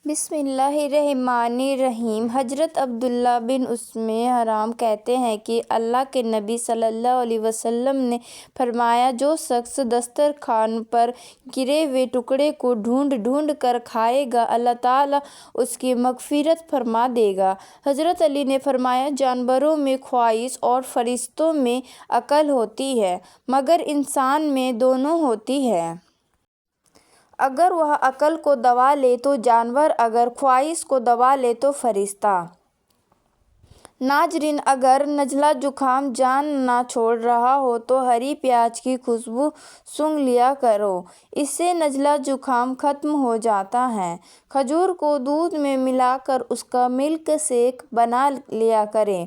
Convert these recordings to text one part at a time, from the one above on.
بسم اللہ الرحمن الرحیم۔ حضرت عبداللہ بن ام حرام کہتے ہیں کہ اللہ کے نبی صلی اللہ علیہ وسلم نے فرمایا، جو شخص دسترخوان پر گرے ہوئے ٹکڑے کو ڈھونڈ ڈھونڈ کر کھائے گا، اللہ تعالیٰ اس کی مغفرت فرما دے گا۔ حضرت علی نے فرمایا، جانوروں میں خواہش اور فرشتوں میں عقل ہوتی ہے، مگر انسان میں دونوں ہوتی ہے۔ اگر وہ عقل کو دبا لے تو جانور، اگر خواہش کو دبا لے تو فرشتہ۔ ناظرین، اگر نزلہ زکام جان نہ چھوڑ رہا ہو تو ہری پیاز کی خوشبو سونگھ لیا کرو، اس سے نزلہ زکام ختم ہو جاتا ہے۔ کھجور کو دودھ میں ملا کر اس کا ملک شیک بنا لیا کریں،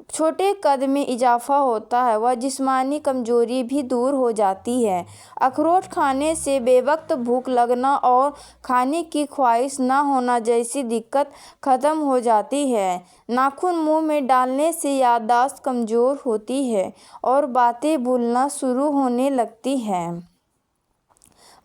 چھوٹے قد میں اضافہ ہوتا ہے و جسمانی کمزوری بھی دور ہو جاتی ہے۔ اخروٹ کھانے سے بے وقت بھوک لگنا اور کھانے کی خواہش نہ ہونا جیسی دقت ختم ہو جاتی ہے۔ ناخن منہ میں ڈالنے سے یادداشت کمزور ہوتی ہے اور باتیں بھولنا شروع ہونے لگتی ہیں۔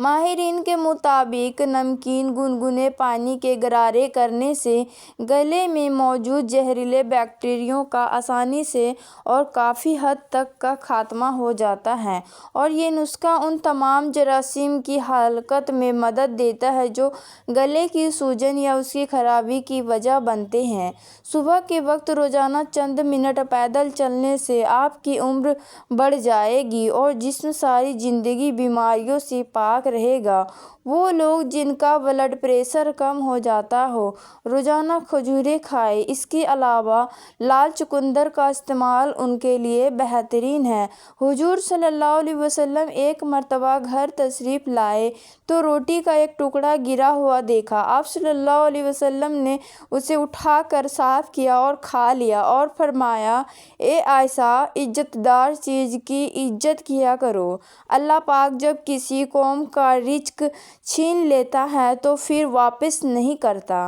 ماہرین کے مطابق نمکین گنگنے پانی کے غرارے کرنے سے گلے میں موجود زہریلے بیکٹیریوں کا آسانی سے اور کافی حد تک کا خاتمہ ہو جاتا ہے، اور یہ نسخہ ان تمام جراثیم کی ہلاکت میں مدد دیتا ہے جو گلے کی سوجن یا اس کی خرابی کی وجہ بنتے ہیں۔ صبح کے وقت روزانہ چند منٹ پیدل چلنے سے آپ کی عمر بڑھ جائے گی اور جسم ساری زندگی بیماریوں سے پاک رہے گا۔ وہ لوگ جن کا بلڈ پریشر کم ہو جاتا ہو، روزانہ کھجوریں کھائیں۔ اس کے علاوہ لال چقندر کا استعمال ان کے لیے بہترین ہے۔ حضور صلی اللہ علیہ وسلم ایک مرتبہ گھر تشریف لائے تو روٹی کا ایک ٹکڑا گرا ہوا دیکھا۔ آپ صلی اللہ علیہ وسلم نے اسے اٹھا کر صاف کیا اور کھا لیا اور فرمایا، اے عائشہ، عزت دار چیز کی عزت کیا کرو۔ اللہ پاک جب کسی قوم کا رزق چھین لیتا ہے تو پھر واپس نہیں کرتا۔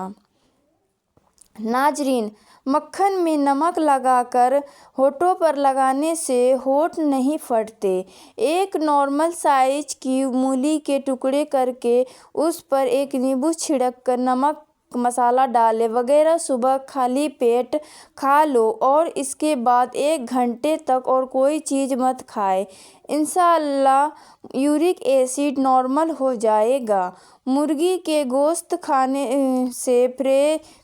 ناظرین، مکھن میں نمک لگا کر ہونٹوں پر لگانے سے ہونٹ نہیں پھٹتے۔ ایک نارمل سائز کی مولی کے ٹکڑے کر کے اس پر ایک نیبو چھڑک کر نمک، مسالہ ڈالے وغیرہ صبح خالی پیٹ کھا لو اور اس کے بعد 1 گھنٹے تک اور کوئی چیز مت کھائیں۔ انشاءاللہ یورک ایسڈ نارمل ہو جائے گا۔ مرغی کے گوشت کھانے سے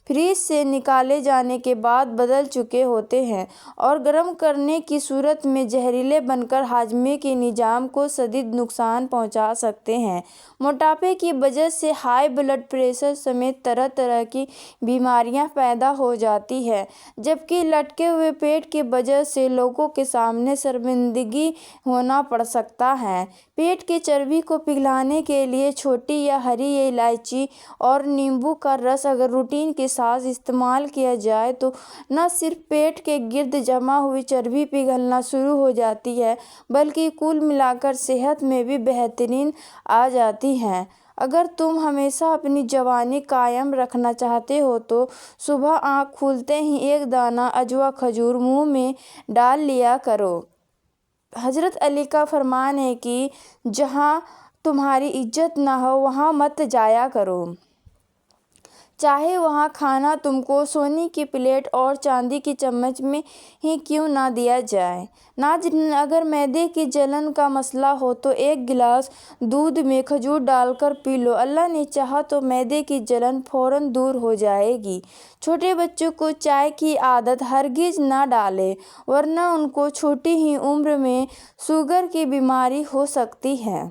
فریج سے نکالے جانے کے بعد بدل چکے ہوتے ہیں اور گرم کرنے کی صورت میں زہریلے بن کر ہاضمے کے نظام کو شدید نقصان پہنچا سکتے ہیں۔ موٹاپے کی وجہ سے ہائی بلڈ پریشر سمیت طرح طرح کی بیماریاں پیدا ہو جاتی ہیں، جبکہ لٹکے ہوئے پیٹ کی وجہ سے لوگوں کے سامنے شرمندگی ہونا پڑ سکتا ہے۔ پیٹ کی چربی کو پگھلانے کے لیے چھوٹی یا ہری الائچی اور نیمبو کا رس اگر روٹین کے ساتھ استعمال کیا جائے تو نہ صرف پیٹ کے گرد جمع ہوئی چربی پگھلنا شروع ہو جاتی ہے بلکہ کل ملا کر صحت میں بھی بہتری آ جاتی ہے۔ اگر تم ہمیشہ اپنی جوانی قائم رکھنا چاہتے ہو تو صبح آنکھ کھلتے ہی ایک دانہ عجوا کھجور منہ میں ڈال لیا کرو۔ حضرت علی کا فرمان ہے کہ جہاں تمہاری عزت نہ ہو وہاں مت جایا کرو، چاہے وہاں کھانا تم کو سونے کی پلیٹ اور چاندی کی چمچ میں ہی کیوں نہ دیا جائے۔ ناظرین، اگر معدے کی جلن کا مسئلہ ہو تو 1 گلاس دودھ میں کھجور ڈال کر پی لو، اللہ نے چاہا تو معدے کی جلن فوراً دور ہو جائے گی۔ چھوٹے بچوں کو چائے کی عادت ہرگز نہ ڈالیں، ورنہ ان کو چھوٹی ہی عمر میں شوگر کی بیماری ہو سکتی ہے۔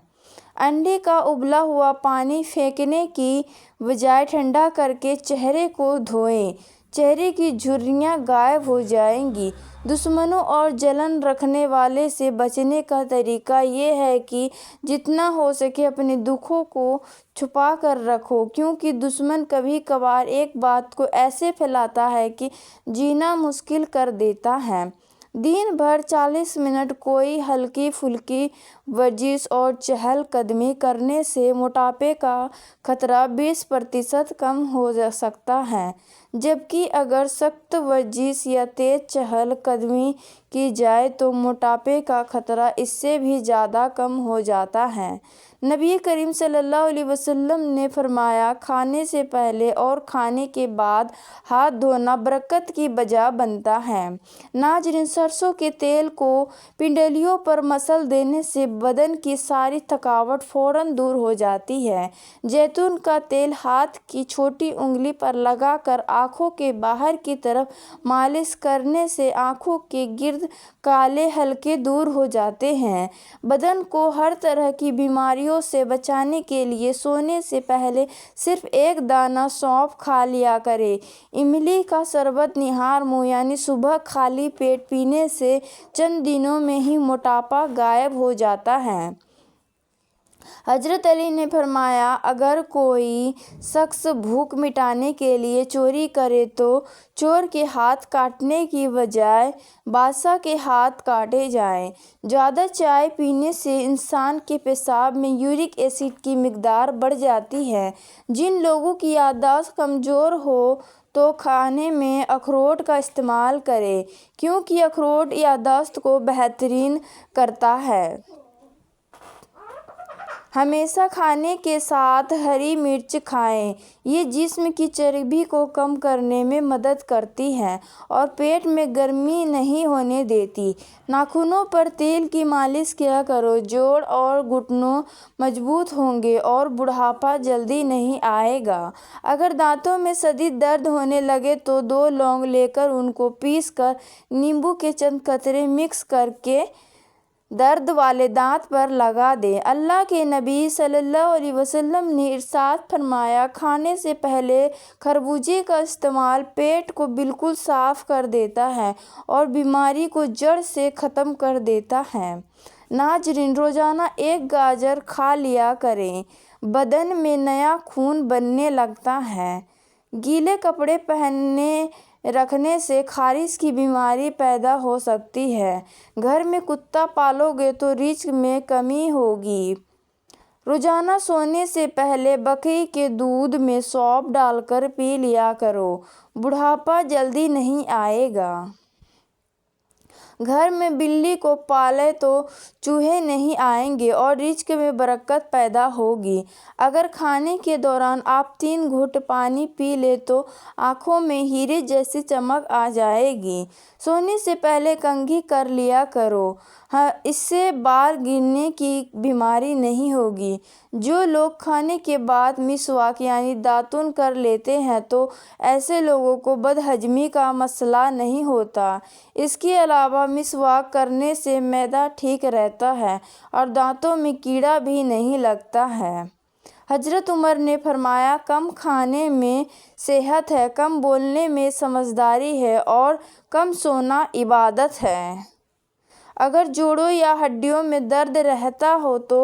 انڈے کا ابلا ہوا پانی پھینکنے کی بجائے ٹھنڈا کر کے چہرے کو دھوئیں، چہرے کی جھریاں غائب ہو جائیں گی۔ دشمنوں اور جلن رکھنے والے سے بچنے کا طریقہ یہ ہے کہ جتنا ہو سکے اپنے دکھوں کو چھپا کر رکھو، کیونکہ دشمن کبھی کبھار ایک بات کو ایسے پھیلاتا ہے کہ جینا مشکل کر دیتا ہے۔ دن بھر 40 منٹ کوئی ہلکی پھلکی ورزش اور چہل قدمی کرنے سے موٹاپے کا خطرہ 20% کم ہو سکتا ہے، جبکہ اگر سخت ورزش یا تیز چہل قدمی کی جائے تو موٹاپے کا خطرہ اس سے بھی زیادہ کم ہو جاتا ہے۔ نبی کریم صلی اللہ علیہ وسلم نے فرمایا، کھانے سے پہلے اور کھانے کے بعد ہاتھ دھونا برکت کی وجہ بنتا ہے۔ ناظرین، سرسوں کے تیل کو پنڈلیوں پر مسل دینے سے بدن کی ساری تھکاوٹ فوراً دور ہو جاتی ہے۔ زیتون کا تیل ہاتھ کی چھوٹی انگلی پر لگا کر آنکھوں کے باہر کی طرف مالش کرنے سے آنکھوں کے گرد کالے حلقے دور ہو جاتے ہیں۔ بدن کو ہر طرح کی بیماریوں سے بچانے کے لیے سونے سے پہلے صرف ایک دانہ سونف کھا لیا کریں۔ املی کا شربت نہار منہ یعنی صبح خالی پیٹ پینے سے چند دنوں میں ہی موٹاپا غائب ہو جاتا ہے۔ حضرت علی نے فرمایا، اگر کوئی شخص بھوک مٹانے کے لیے چوری کرے تو چور کے ہاتھ کاٹنے کی بجائے بادشاہ کے ہاتھ کاٹے جائیں۔ زیادہ چائے پینے سے انسان کے پیشاب میں یورک ایسڈ کی مقدار بڑھ جاتی ہے۔ جن لوگوں کی یادداشت کمزور ہو تو کھانے میں اخروٹ کا استعمال کریں، کیونکہ اخروٹ یادداشت کو بہترین کرتا ہے۔ ہمیشہ کھانے کے ساتھ ہری مرچ کھائیں۔ یہ جسم کی چربی کو کم کرنے میں مدد کرتی ہے اور پیٹ میں گرمی نہیں ہونے دیتی۔ ناخنوں پر تیل کی مالش کیا کرو، جوڑ اور گھٹنوں مضبوط ہوں گے اور بڑھاپا جلدی نہیں آئے گا۔ اگر دانتوں میں شدید درد ہونے لگے تو 2 لونگ لے کر ان کو پیس کر نیمبو کے چند قطرے مکس کرکے درد والے دانت پر لگا دیں۔ اللہ کے نبی صلی اللہ علیہ وسلم نے ارشاد فرمایا، کھانے سے پہلے خربوزے کا استعمال پیٹ کو بالکل صاف کر دیتا ہے اور بیماری کو جڑ سے ختم کر دیتا ہے۔ ناظرین، روزانہ 1 گاجر کھا لیا کریں، بدن میں نیا خون بننے لگتا ہے۔ گیلے کپڑے پہنے رکھنے سے خارش کی بیماری پیدا ہو سکتی ہے۔ گھر میں کتا پالو گے تو رزق میں کمی ہوگی۔ روزانہ سونے سے پہلے بکری کے دودھ میں سونف ڈال کر پی لیا کرو، بڑھاپا جلدی نہیں آئے گا۔ گھر میں بلی کو پالیں تو چوہے نہیں آئیں گے اور رزق میں برکت پیدا ہوگی۔ اگر کھانے کے دوران آپ 3 گھونٹ پانی پی لیں تو آنکھوں میں ہیرے جیسی چمک آ جائے گی۔ سونے سے پہلے کنگھی کر لیا کرو، اس سے بال گرنے کی بیماری نہیں ہوگی۔ جو لوگ کھانے کے بعد مسواک یعنی داتن کر لیتے ہیں تو ایسے لوگوں کو بدہضمی کا مسئلہ نہیں ہوتا۔ اس کے علاوہ مسواک کرنے سے معدہ ٹھیک رہتا ہے اور دانتوں میں کیڑا بھی نہیں لگتا ہے۔ حضرت عمر نے فرمایا، کم کھانے میں صحت ہے، کم بولنے میں سمجھداری ہے اور کم سونا عبادت ہے۔ اگر جوڑوں یا ہڈیوں میں درد رہتا ہو تو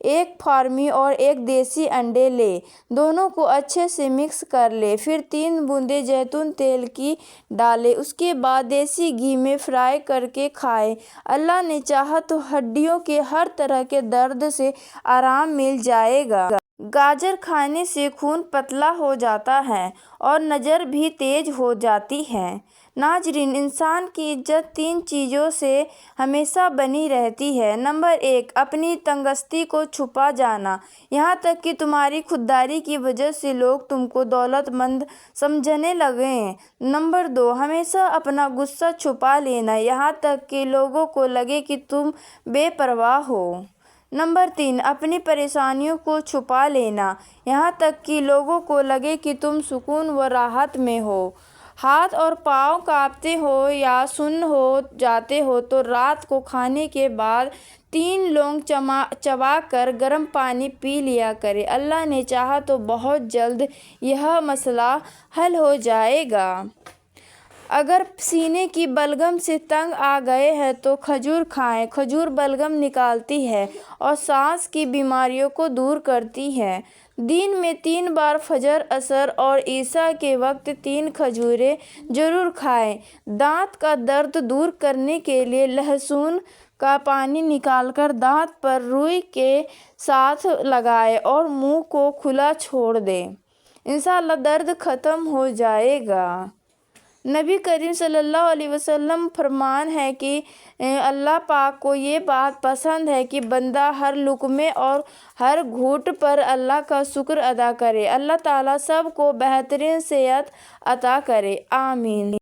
1 فارمی اور 1 دیسی انڈے لیں، دونوں کو اچھے سے مکس کر لیں، پھر 3 بوندیں زیتون تیل کی ڈالیں، اس کے بعد دیسی گھی میں فرائی کرکے کھائیں۔ اللہ نے چاہا تو ہڈیوں کے ہر طرح کے درد سے آرام مل جائے گا۔ گاجر کھانے سے خون پتلا ہو جاتا ہے اور نظر بھی تیز ہو جاتی ہے۔ ناظرین، انسان کی عزت 3 چیزوں سے ہمیشہ بنی رہتی ہے۔ نمبر 1، اپنی تنگستی کو چھپا جانا، یہاں تک کہ تمہاری خودداری کی وجہ سے لوگ تم کو دولت مند سمجھنے لگیں۔ نمبر 2، ہمیشہ اپنا غصہ چھپا لینا، یہاں تک کہ لوگوں کو لگے کہ تم بے پرواہ ہو۔ نمبر 3، اپنی پریشانیوں کو چھپا لینا، یہاں تک کہ لوگوں کو لگے کہ تم سکون و راحت میں ہو۔ ہاتھ اور پاؤں کانپتے ہو یا سن ہو جاتے ہو تو رات کو کھانے کے بعد 3 لونگ چبا کر گرم پانی پی لیا کریں۔ اللہ نے چاہا تو بہت جلد یہ مسئلہ حل ہو جائے گا۔ اگر سینے کی بلغم سے تنگ آ گئے ہیں تو کھجور کھائیں۔ کھجور بلغم نکالتی ہے اور سانس کی بیماریوں کو دور کرتی ہے۔ دن میں 3 بار فجر، عصر اور عشاء کے وقت 3 کھجوریں ضرور کھائیں۔ دانت کا درد دور کرنے کے لیے لہسن کا پانی نکال کر دانت پر روئی کے ساتھ لگائیں اور منہ کو کھلا چھوڑ دیں، انشاءاللہ درد ختم ہو جائے گا۔ نبی کریم صلی اللہ علیہ وسلم فرمان ہے کہ اللہ پاک کو یہ بات پسند ہے کہ بندہ ہر لقمے اور ہر گھونٹ پر اللہ کا شکر ادا کرے۔ اللہ تعالیٰ سب کو بہترین صحت عطا کرے، آمین۔